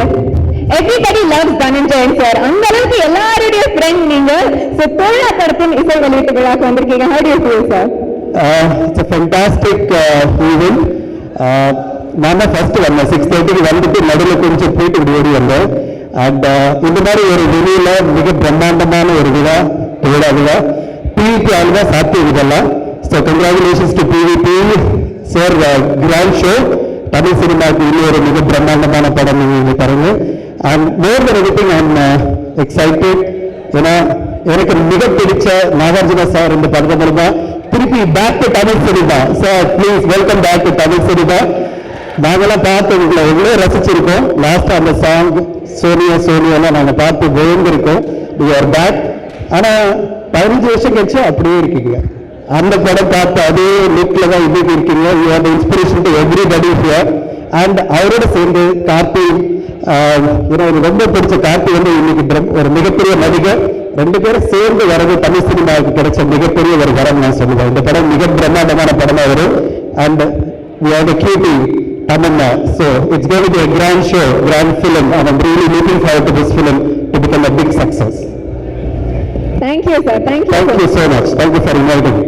Sir. Everybody loves Dhananjayan sir. அந்த அளவுக்கு எல்லாருடைய ஃப்ரெண்ட் நீங்க. So தோழா படத்தின் இசை வெளியீட்டு விழாக்கு வந்திருக்கீங்க. How do you feel sir? It's a fantastic event. நான் ஃபர்ஸ்ட் வந்தேன் 6:30க்கு வந்துட்டு நடுவில் கொஞ்சம் போயிட்டு இப்படி ஓடி வந்தேன். அண்ட் இந்த மாதிரி ஒரு விழால மிக பிரம்மாண்டமான ஒரு விழா விழா பிவிபி ஆளுதான் சாத்தியம் இதெல்லாம். So congratulations to PVP sir. Grand show Tamil சினிமாவுக்கு இன்னும் ஒரு மிக பிரம்மாண்டமான படம் நீங்கள் பாருங்க. And more then anything I am excited. ஏன்னா எனக்கு மிக பிடிச்ச நாகார்ஜுனா சார் இந்த படத்தை மூலமா திருப்பி back to Tamil cinema. Sir please welcome back to Tamil cinema. நாங்களாம் பார்த்து உங்களை எவ்வளோ ரசிச்சிருக்கோம். லாஸ்ட்டாக அந்த சாங் சோனியாலாம் நாங்கள் பார்த்து விழுந்திருக்கோம். You are back. ஆனால் 15 வருஷம் கழிச்சு அப்படியே இருக்கீங்க. அந்த படம் பார்த்து அதே லுக்கில் தான் இன்னைக்கு இருக்கீங்க. You are the inspiration to everybody here. And அவரோட சேர்ந்து கார்த்தி, எனக்கு ரொம்ப பிடிச்ச கார்த்தி வந்து இன்னைக்கு ஒரு மிகப்பெரிய நடிகர். 2 பேரும் சேர்ந்து வரது தமிழ் சினிமாவுக்கு கிடைச்ச மிகப்பெரிய ஒரு வரம் நான் சொல்லுவேன். இந்த படம் மிக பிரம்மாண்டமான படமாக வரும். And we are the keeping Tamanna. So it's going to be a grand show, grand film, and I'm really looking forward to this film to become a big success. Thank you sir. Thank you. Thank you so much. Thank you for inviting me.